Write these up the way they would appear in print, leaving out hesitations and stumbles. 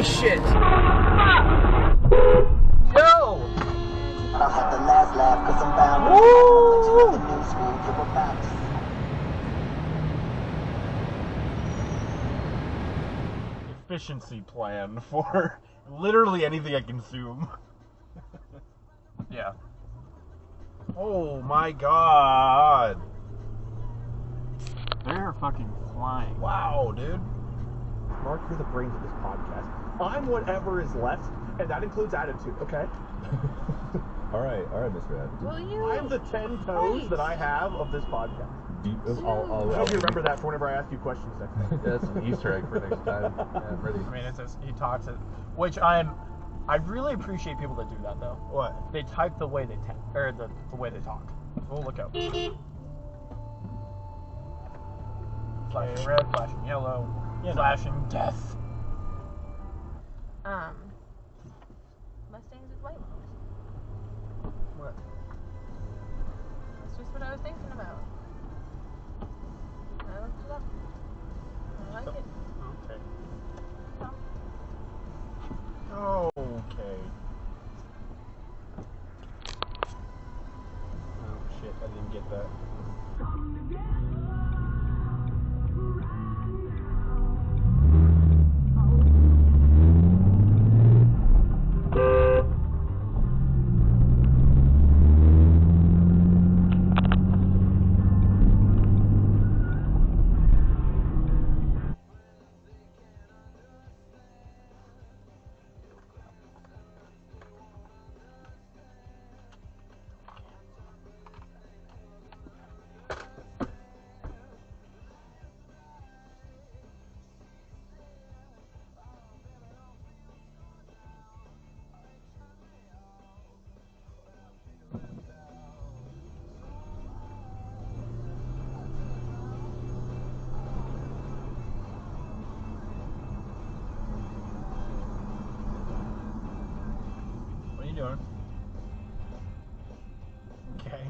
shit! Yo! I had the last laugh cause I'm bound to Woo! the new school you're about to see. Efficiency plan for literally anything I consume. Yeah. Oh my god. They're fucking flying. Wow, dude. Mark, you're the brains of this podcast. I'm whatever is left, and that includes attitude, okay? All right, Mr. Attitude. Will you? I'm the 10 toes that I have of this podcast. I'll I hope you remember that for whenever I ask you questions next time. That's an Easter egg for next time. Yeah, I'm ready. I mean, it's just, he talks it, which I really appreciate people that do that though. What? They type the way they or the way they talk. We'll look up. Flashing red, flashing yellow, flashing death. Mustangs with white ones. What? That's just what I was thinking about. I looked it up. I like it. Okay. So, Okay. Oh shit, I didn't get that. What are you doing? Okay.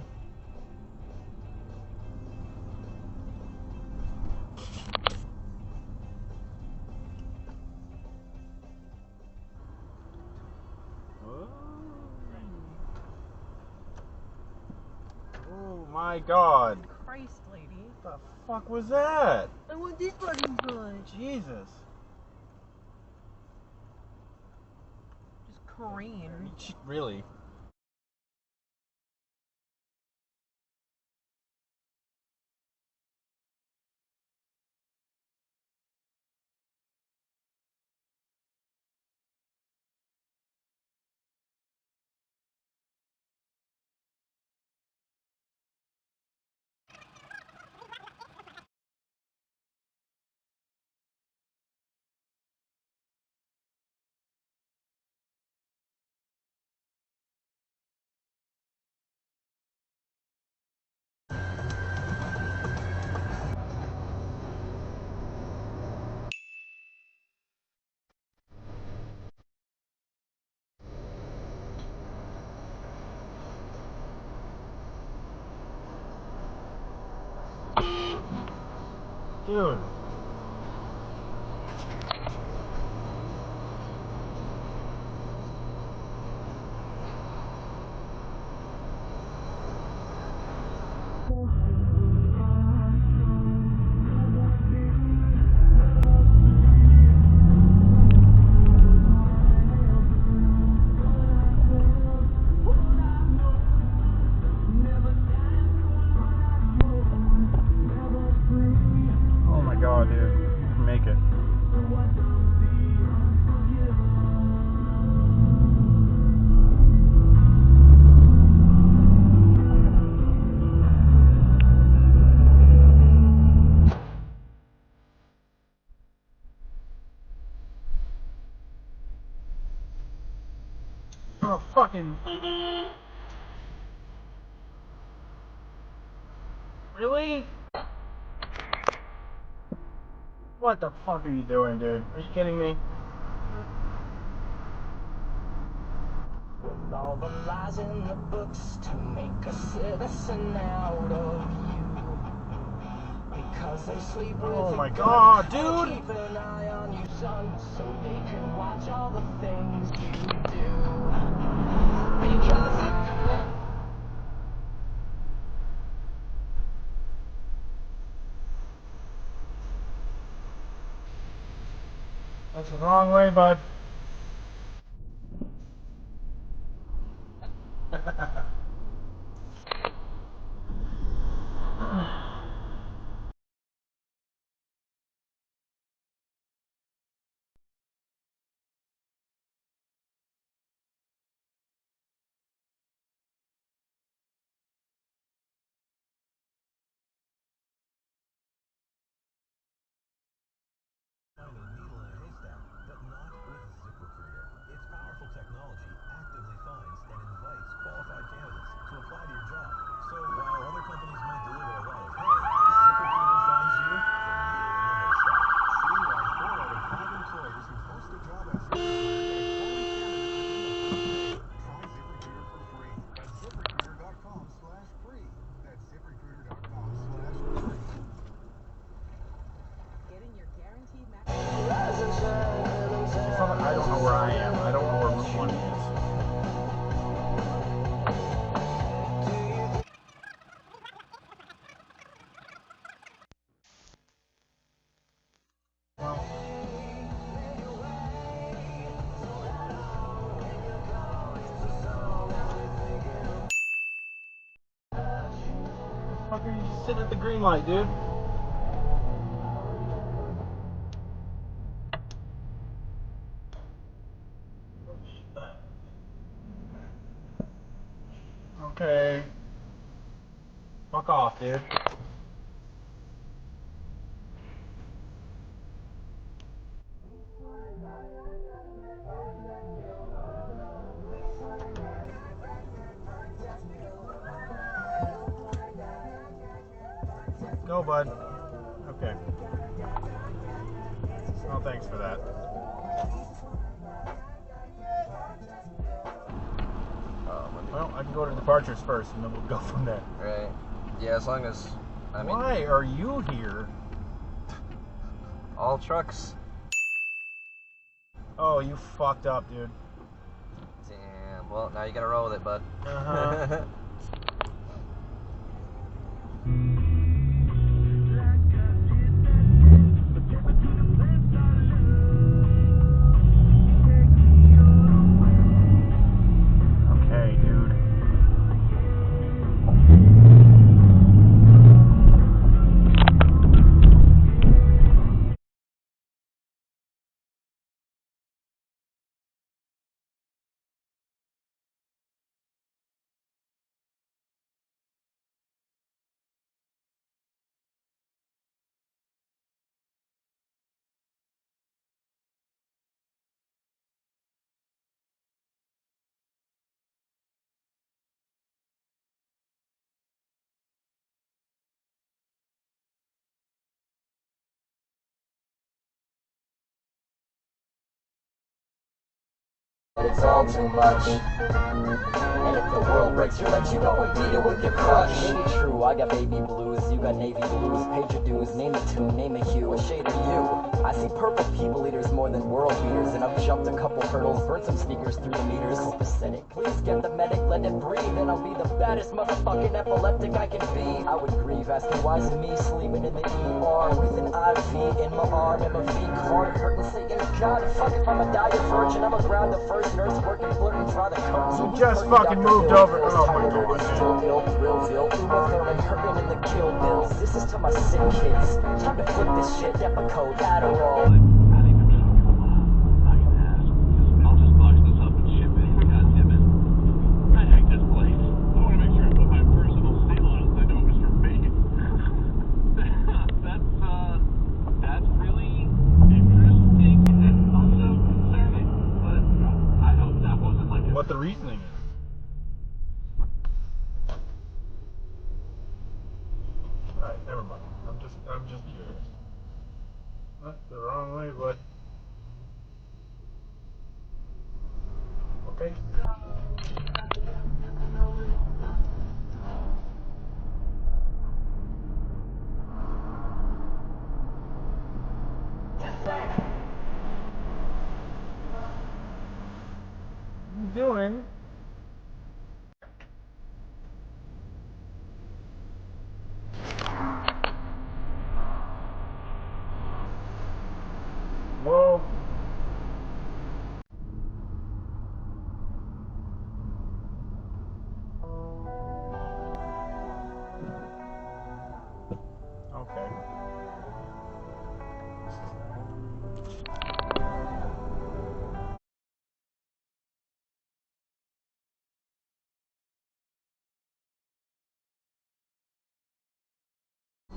Oh my god. Christ, lady. What the fuck was that? I want this fucking gun. Jesus. Just cream. Really? Dude. Oh my god, dude. Make it. Oh, fucking. Really? What the fuck are you doing, dude? Are you kidding me? All the lies in the books to make a citizen out of you. We Cause they sleep with Oh a my gun. God, They'll dude! keep an eye on you, son, so they can watch all the things you do. Because That's the wrong way, bud. Find a needle in a haystack, but not with ZipRecruiter. Its powerful technology actively finds and invites qualified candidates to apply to your job. So while other companies might deliver a lot of hay, ZipRecruiter finds you the needle in the haystack. See why 4 out of 5 employers who post a job at ZipRecruiter get a quality candidate within the first day. Try ZipRecruiter for free at ZipRecruiter.com/free. That's ZipRecruiter.com/free. Getting your guaranteed max. It's not like I don't know where I am. I don't know where Route 1 is. Fuck are you just sitting at the green light, dude? Okay. Fuck off, dude. Go, bud. Okay. Oh, thanks for that. Well, I can go to departures first, and then we'll go from there. Right. Yeah, as long as, I mean, Why are you here? all trucks. Oh, you fucked up, dude. Damn. Well, now you gotta roll with it, bud. Uh-huh. Okay, dude. it's all too much. And if the world breaks your legs, you go and beat it with your crutch. Maybe true, I got baby blues, you got navy blues. Page your dues, name a tune, name a hue, a shade of you. I see purple people eaters more than world beaters, and I've jumped a couple hurdles, burned some sneakers through the meters. Copacetic, please get the medic, let it breathe, and I'll be the baddest motherfucking epileptic I can be. I would grieve, asking why is me sleeping in the ER with an IV in my arm and my feet hard hurting, saying, God, fuck if I'm a dire virgin, I'ma grab the first nurse working, flirting, try the curtains. You just fucking moved over. Oh my god. Still ill, thrill, feel, Uma Thurman hurting in the kill bills. This is to my sick kids. Time to flip this shit, Depakote, Adderall. What the reasoning is. Alright, never mind. I'm just curious. That's the wrong way, but okay. doing? Whoa. Okay.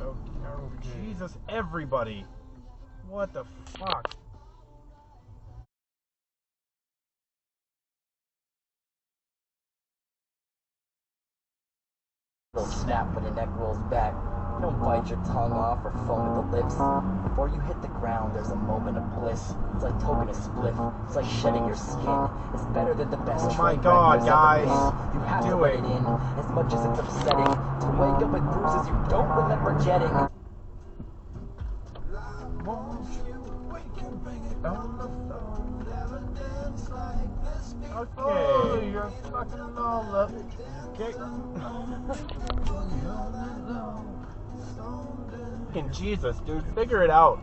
Oh, Jesus, everybody. What the fuck? It'll snap when your neck rolls back. Don't bite your tongue off or foam at the lips. Before you hit the ground, there's a moment of bliss. It's like token a spliff. It's like shedding your skin. It's better than the best. Oh my train God, wreck there's ever guys. been. You have to let it in, as much as it's upsetting. To wake up with bruises you don't remember getting. Okay. You're fucking all up. Okay. Fucking Jesus, dude, figure it out.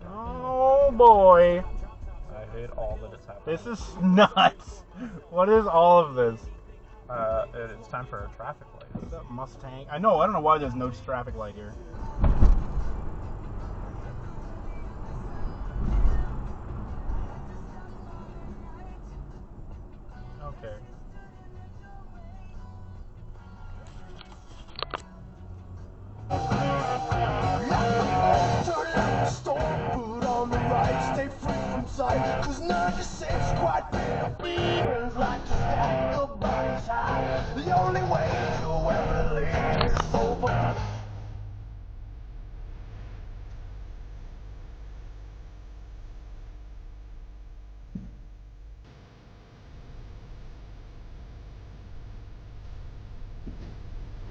Oh boy. I hate all that is happening. This is nuts. What is all of this? It's time for a traffic light. Is that Mustang? I know, I don't know why there's no traffic light here. Okay.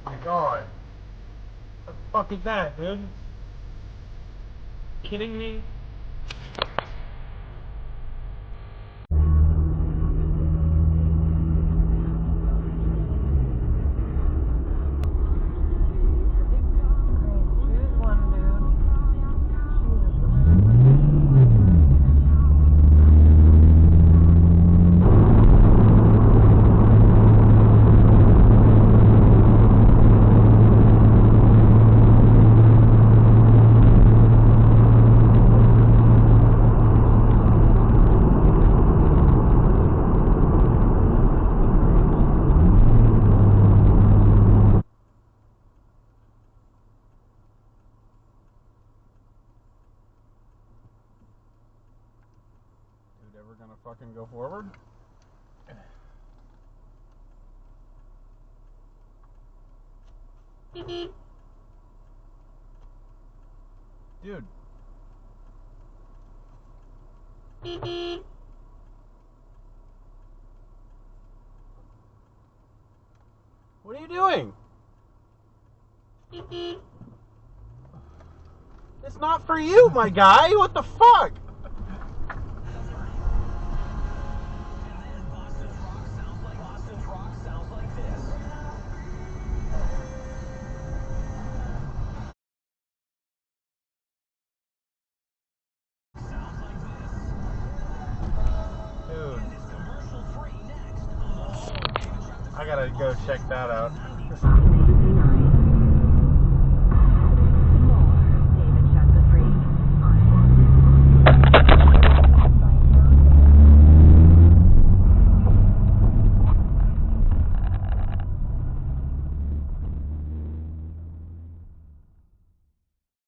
My God. What the fuck is that, dude? Kidding me? Dude, ever gonna fucking go forward? Dude. What are you doing? It's not for you, my guy. What the fuck? Dude. I gotta go check that out.